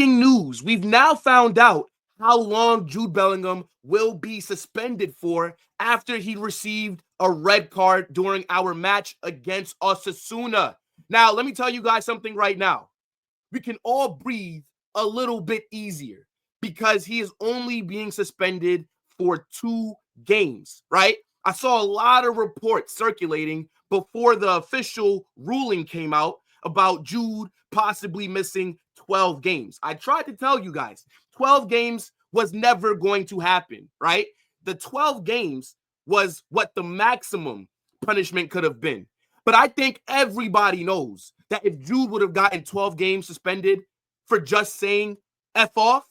breaking news. We've now found out how long Jude Bellingham will be suspended for after he received a red card during our match against Osasuna. Now, let me tell you guys something right now. We can all breathe a little bit easier because he is only being suspended for 2 games, right? I saw a lot of reports circulating before the official ruling came out about Jude possibly missing 12 games. I tried to tell you guys, 12 games was never going to happen, right? The 12 games was what the maximum punishment could have been. But I think everybody knows that if Jude would have gotten 12 games suspended for just saying F off,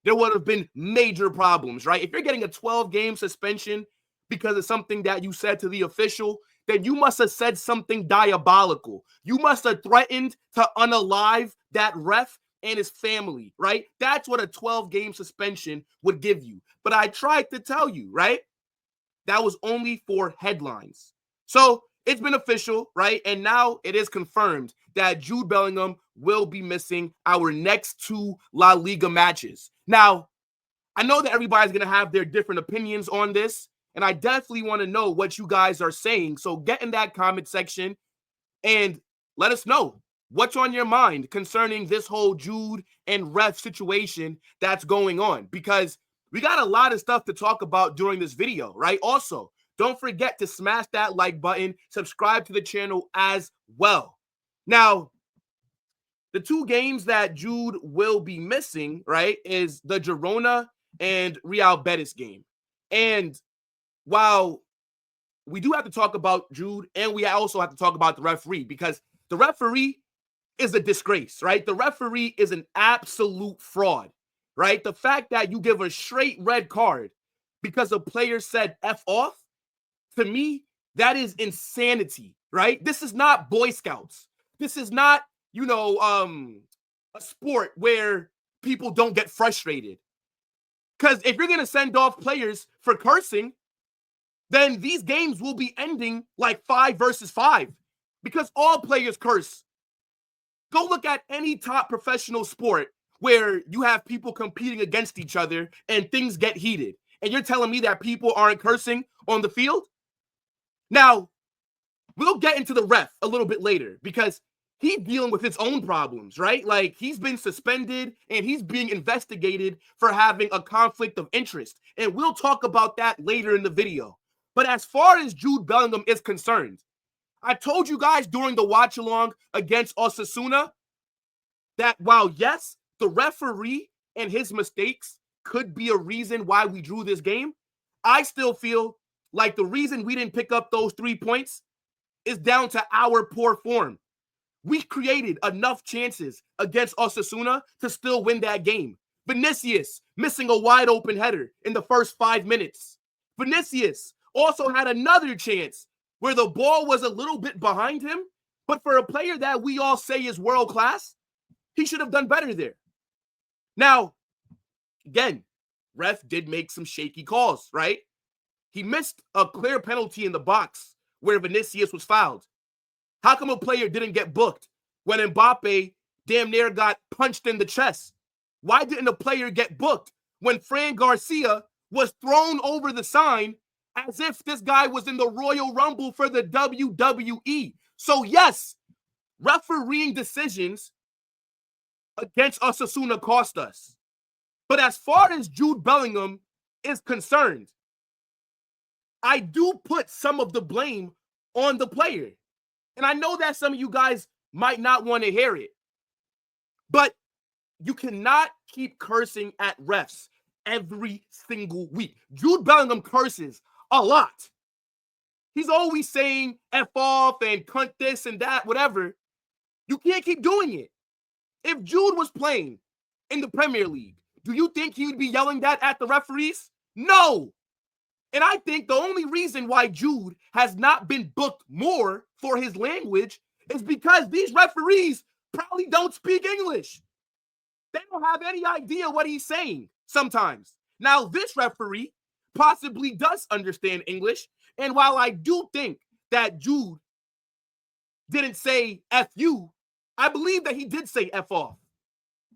there would have been major problems, right? If you're getting a 12-game suspension because of something that you said to the official, then you must have said something diabolical. You must have threatened to unalive that ref and his family, right? That's what a 12-game suspension would give you. But I tried to tell you, right? That was only for headlines. So it's been official, right? And now it is confirmed that Jude Bellingham will be missing our next 2 La Liga matches. Now, I know that everybody's going to have their different opinions on this, and I definitely want to know what you guys are saying. So get in that comment section and let us know what's on your mind concerning this whole Jude and ref situation that's going on, because we got a lot of stuff to talk about during this video, right? Also, don't forget to smash that like button, subscribe to the channel as well. Now, the 2 games that Jude will be missing, right, is the Girona and Real Betis game. And while we do have to talk about Jude, and we also have to talk about the referee, because the referee is a disgrace, right? The referee is an absolute fraud, right? The fact that you give a straight red card because a player said F off, to me, that is insanity, right? This is not Boy Scouts. This is not, a sport where people don't get frustrated. Because if you're going to send off players for cursing, then these games will be ending like 5 versus 5 because all players curse. Go look at any top professional sport where you have people competing against each other and things get heated. And you're telling me that people aren't cursing on the field? Now, we'll get into the ref a little bit later because he's dealing with his own problems, right? Like, he's been suspended and he's being investigated for having a conflict of interest. And we'll talk about that later in the video. But as far as Jude Bellingham is concerned, I told you guys during the watch along against Osasuna that while, yes, the referee and his mistakes could be a reason why we drew this game, I still feel like the reason we didn't pick up those 3 points is down to our poor form. We created enough chances against Osasuna to still win that game. Vinicius missing a wide open header in the first 5 minutes. Vinicius also had another chance where the ball was a little bit behind him, but for a player that we all say is world class, he should have done better there. Now, again, ref did make some shaky calls, right? He missed a clear penalty in the box where Vinicius was fouled. How come a player didn't get booked when Mbappe damn near got punched in the chest? Why didn't a player get booked when Fran Garcia was thrown over the sign as if this guy was in the Royal Rumble for the WWE? So yes, refereeing decisions against Osasuna cost us. But as far as Jude Bellingham is concerned, I do put some of the blame on the player. And I know that some of you guys might not want to hear it, but you cannot keep cursing at refs every single week. Jude Bellingham curses a lot. He's always saying F off and cunt this and that, whatever. You can't keep doing it. If Jude was playing in the Premier League, do you think he would be yelling that at the referees? No. And I think the only reason why Jude has not been booked more for his language is because these referees probably don't speak English. They don't have any idea what he's saying sometimes. Now, this referee possibly does understand English. And while I do think that Jude didn't say F you, I believe that he did say F off.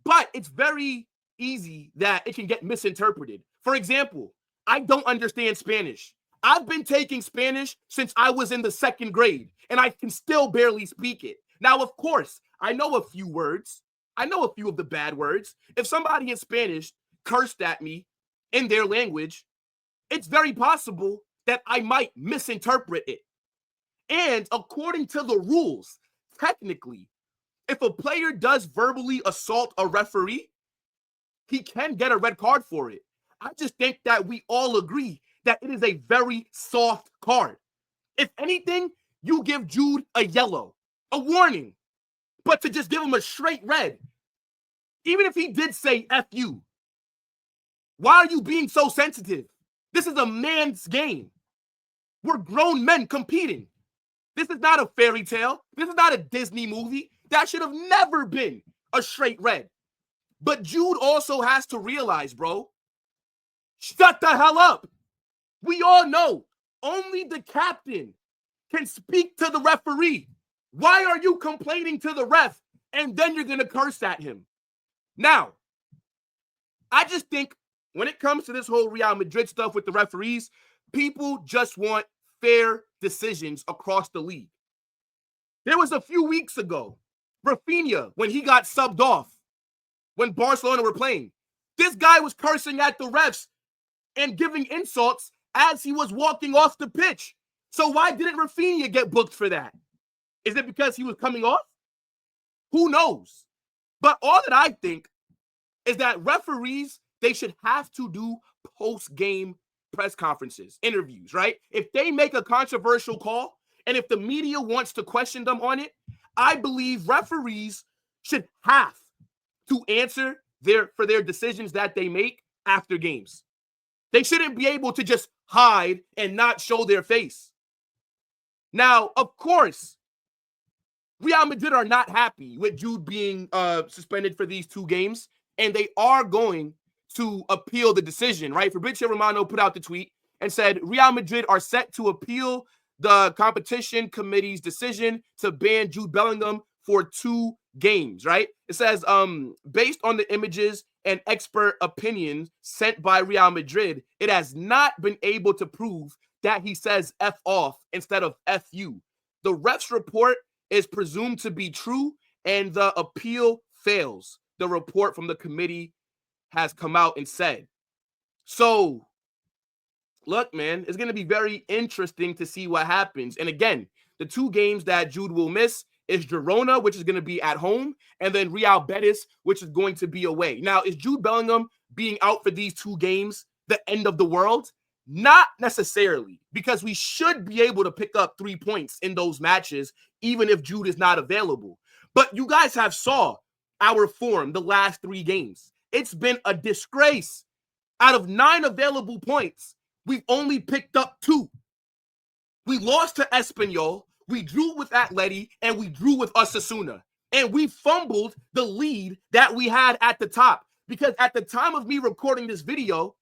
But it's very easy that it can get misinterpreted. For example, I don't understand Spanish. I've been taking Spanish since I was in the 2nd grade, and I can still barely speak it. Now, of course, I know a few words. I know a few of the bad words. If somebody in Spanish cursed at me in their language, it's very possible that I might misinterpret it. And according to the rules, technically, if a player does verbally assault a referee, he can get a red card for it. I just think that we all agree that it is a very soft card. If anything, you give Jude a yellow, a warning. But to just give him a straight red, even if he did say F you, why are you being so sensitive? This is a man's game. We're grown men competing. This is not a fairy tale. This is not a Disney movie. That should have never been a straight red. But Jude also has to realize, bro, shut the hell up. We all know only the captain can speak to the referee. Why are you complaining to the ref and then you're going to curse at him? Now, I just think when it comes to this whole Real Madrid stuff with the referees, people just want fair decisions across the league. There was a few weeks ago, Rafinha, when he got subbed off, when Barcelona were playing, this guy was cursing at the refs and giving insults as he was walking off the pitch. So why didn't Rafinha get booked for that? Is it because he was coming off? Who knows? But all that I think is that referees, they should have to do post-game press conferences, interviews, right? If they make a controversial call and if the media wants to question them on it, I believe referees should have to answer for their decisions that they make after games. They shouldn't be able to just hide and not show their face. Now, of course, Real Madrid are not happy with Jude being suspended for these 2 games, and they are going to appeal the decision, right? Fabrizio Romano put out the tweet and said, Real Madrid are set to appeal the competition committee's decision to ban Jude Bellingham for 2 games, right? It says, based on the images and expert opinions sent by Real Madrid, it has not been able to prove that he says F off instead of F you. The ref's report is presumed to be true and the appeal fails. The report from the committee has come out and said. So, look, man, it's going to be very interesting to see what happens. And again, the 2 games that Jude will miss is Girona, which is going to be at home, and then Real Betis, which is going to be away. Now, is Jude Bellingham being out for these 2 games the end of the world? Not necessarily, because we should be able to pick up 3 points in those matches, even if Jude is not available. But you guys have saw our form the last 3 games. It's been a disgrace. Out of 9 available points, we've only picked up 2. We lost to Espanyol, we drew with Atleti, and we drew with Osasuna. And we fumbled the lead that we had at the top. Because at the time of me recording this video,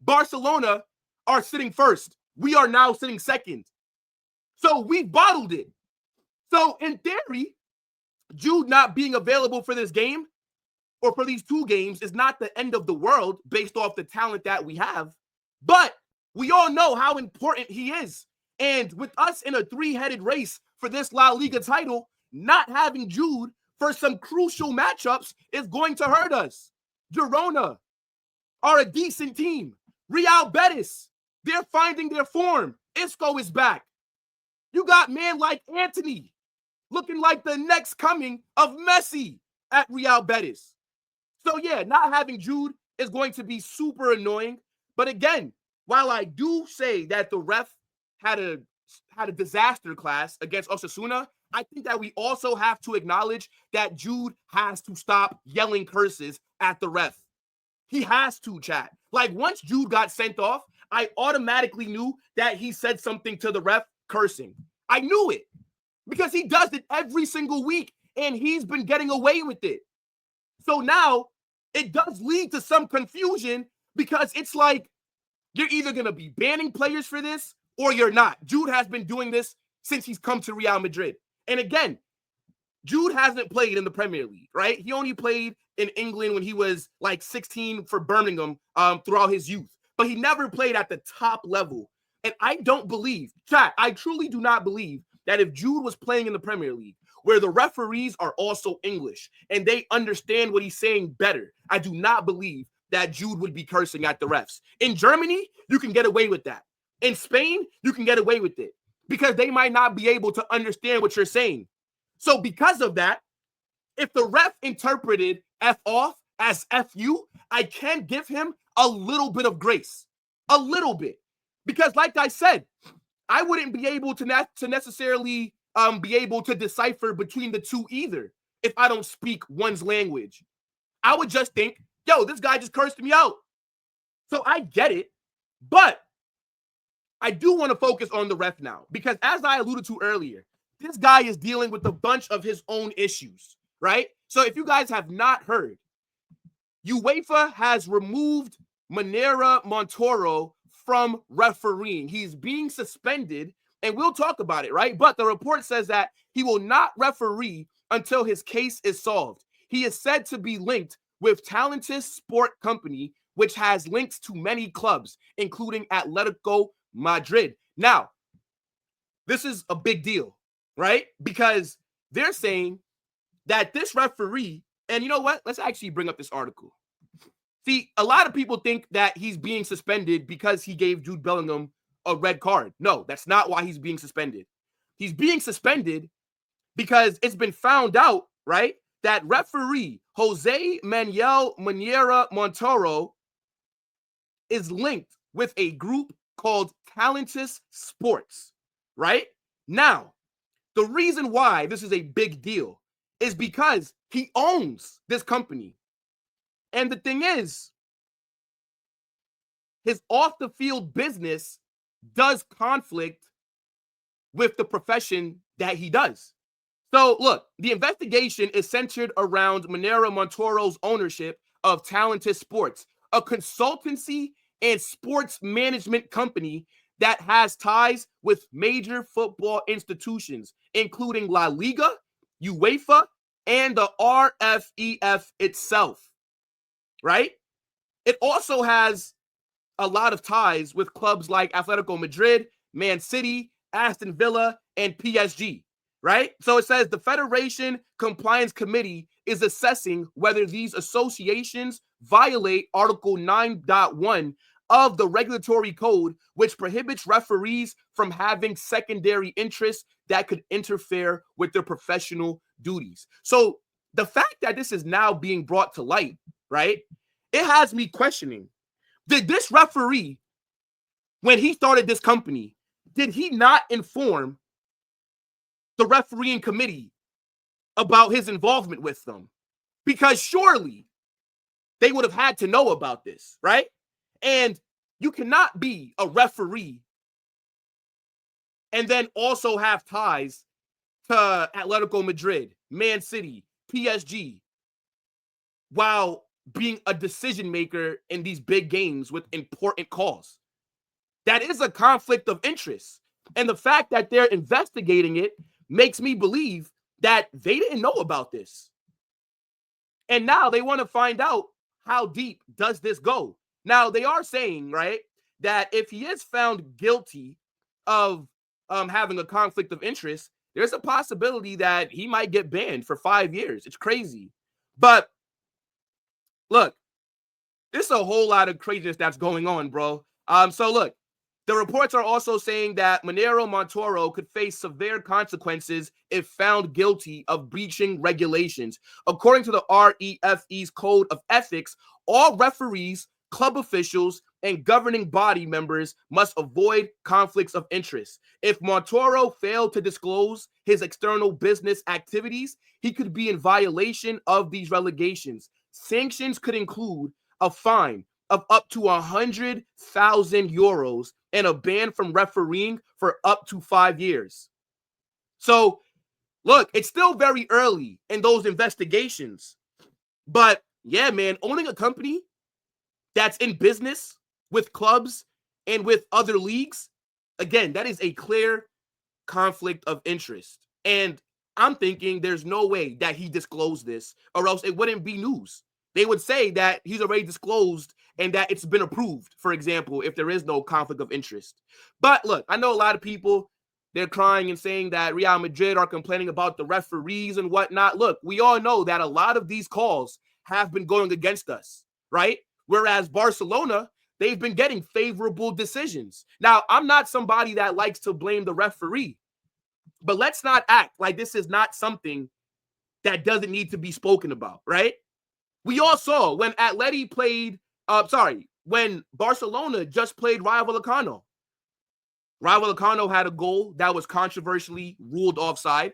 Barcelona are sitting first. We are now sitting second. So we bottled it. So in theory, Jude not being available for this game or for these 2 games is not the end of the world based off the talent that we have. But we all know how important he is. And with us in a 3-headed race for this La Liga title, not having Jude for some crucial matchups is going to hurt us. Girona are a decent team. Real Betis, they're finding their form. Isco is back. You got man like Anthony looking like the next coming of Messi at Real Betis. So yeah, not having Jude is going to be super annoying. But again, while I do say that the ref had a disaster class against Osasuna, I think that we also have to acknowledge that Jude has to stop yelling curses at the ref. He has to, chat. Like, once Jude got sent off, I automatically knew that he said something to the ref cursing. I knew it because he does it every single week, and he's been getting away with it. So now it does lead to some confusion because it's like you're either going to be banning players for this or you're not. Jude has been doing this since he's come to Real Madrid. And again, Jude hasn't played in the Premier League, right? He only played in England when he was like 16 for Birmingham throughout his youth. But he never played at the top level. And I don't believe, chat, I truly do not believe that if Jude was playing in the Premier League, where the referees are also English and they understand what he's saying better, I do not believe that Jude would be cursing at the refs. In Germany, you can get away with that. In Spain, you can get away with it because they might not be able to understand what you're saying. So because of that, if the ref interpreted F off as FU, I can give him a little bit of grace. A little bit. Because like I said, I wouldn't be able to necessarily be able to decipher between the two either if I don't speak one's language. I would just think, yo, this guy just cursed me out. So I get it, but I do want to focus on the ref now because as I alluded to earlier, this guy is dealing with a bunch of his own issues, right? So if you guys have not heard, UEFA has removed Munuera Montero from refereeing. He's being suspended, and we'll talk about it, right? But the report says that he will not referee until his case is solved. He is said to be linked with Talentis Sport Company, which has links to many clubs, including Atletico Madrid. Now, this is a big deal, right? Because they're saying that this referee, and you know what? Let's actually bring up this article. See, a lot of people think that he's being suspended because he gave Jude Bellingham a red card. No, that's not why he's being suspended. He's being suspended because it's been found out, right, that referee Jose Manuel Munuera Montero is linked with a group called Talentis Sports, right? Now, the reason why this is a big deal is because he owns this company. And the thing is, his off-the-field business does conflict with the profession that he does. So, look, the investigation is centered around Munuera Montero's ownership of Talentis Sports, a consultancy and sports management company that has ties with major football institutions, including LaLiga, UEFA, and the RFEF itself, right? It also has a lot of ties with clubs like Atletico Madrid, Man City, Aston Villa, and PSG, right? So it says the Federation Compliance Committee is assessing whether these associations violate Article 9.1 of the regulatory code, which prohibits referees from having secondary interests that could interfere with their professional duties. So the fact that this is now being brought to light, right, it has me questioning, did this referee, when he started this company, did he not inform the refereeing committee about his involvement with them? Because surely they would have had to know about this, right? And you cannot be a referee and then also have ties to Atletico Madrid, Man City, PSG, while being a decision maker in these big games with important calls. That is a conflict of interest. And the fact that they're investigating it makes me believe that they didn't know about this. And now they want to find out, how deep does this go? Now, they are saying, right, that if he is found guilty of having a conflict of interest, there's a possibility that he might get banned for 5 years. It's crazy. But look, there's a whole lot of craziness that's going on, bro. So look, the reports are also saying that Munuera Montero could face severe consequences if found guilty of breaching regulations. According to the REFE's Code of Ethics, all referees, club officials, and governing body members must avoid conflicts of interest. If Montero failed to disclose his external business activities, he could be in violation of these relegations. Sanctions could include a fine of up to 100,000 euros and a ban from refereeing for up to 5 years. So, look, it's still very early in those investigations. But, yeah, man, owning a company that's in business with clubs and with other leagues, again, that is a clear conflict of interest. And I'm thinking there's no way that he disclosed this, or else it wouldn't be news. They would say that he's already disclosed and that it's been approved, for example, if there is no conflict of interest. But look, I know a lot of people, they're crying and saying that Real Madrid are complaining about the referees and whatnot. Look, we all know that a lot of these calls have been going against us, right? Whereas Barcelona, they've been getting favorable decisions. Now, I'm not somebody that likes to blame the referee, but let's not act like this is not something that doesn't need to be spoken about, right? We all saw when Atleti played, when Barcelona just played Rayo Vallecano. Rayo Vallecano had a goal that was controversially ruled offside.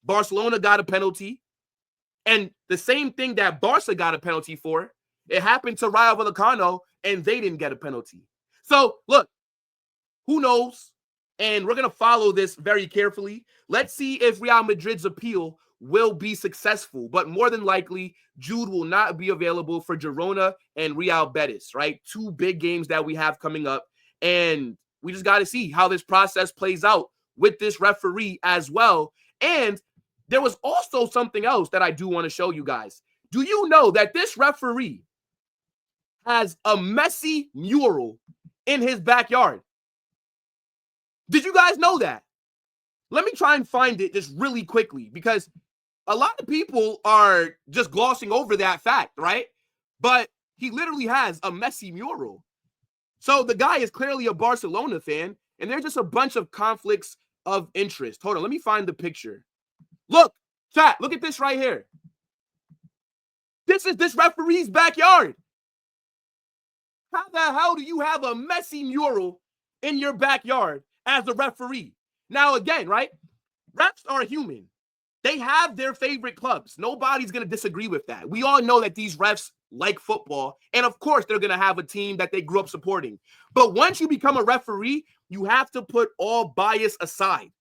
Barcelona got a penalty. And the same thing that Barca got a penalty for, it happened to Rayo Vallecano, and they didn't get a penalty. So, look, who knows? And we're going to follow this very carefully. Let's see if Real Madrid's appeal will be successful. But more than likely, Jude will not be available for Girona and Real Betis, right? Two big games that we have coming up. And we just got to see how this process plays out with this referee as well. And there was also something else that I do want to show you guys. Do you know that this referee has a Messi mural in his backyard? Did you guys know that? Let me try and find it just really quickly, because a lot of people are just glossing over that fact, right? But he literally has a Messi mural. So the guy is clearly a Barcelona fan, and there's just a bunch of conflicts of interest. Hold on, let me find the picture. Look, chat, look at this right here. This is this referee's backyard. How the hell do you have a Messi mural in your backyard as a referee? Now, again, right? Refs are human. They have their favorite clubs. Nobody's going to disagree with that. We all know that these refs like football, and of course, they're going to have a team that they grew up supporting. But once you become a referee, you have to put all bias aside.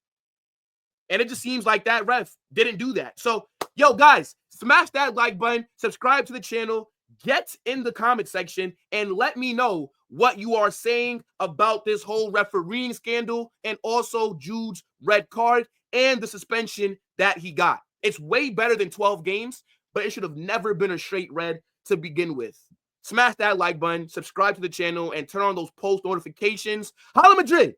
And it just seems like that ref didn't do that. So, yo, guys, smash that like button, subscribe to the channel, get in the comment section, and let me know what you are saying about this whole refereeing scandal and also Jude's red card and the suspension that he got. It's way better than 12 games, but it should have never been a straight red to begin with. Smash that like button, subscribe to the channel, and turn on those post notifications. Holla Madrid!